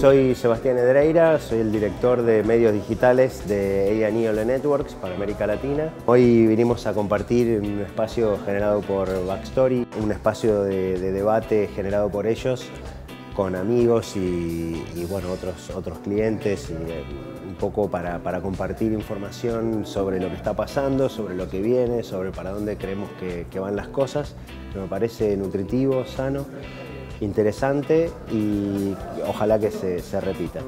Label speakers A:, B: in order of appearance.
A: Soy Sebastián Edreira, soy el director de medios digitales de A&E Ole Networks para América Latina. Hoy vinimos a compartir un espacio generado por Backstory, un espacio de debate generado por ellos con amigos y bueno, otros clientes, y un poco para compartir información sobre lo que está pasando, sobre lo que viene, sobre para dónde creemos que van las cosas. Me parece nutritivo, sano, interesante y ojalá que se repita.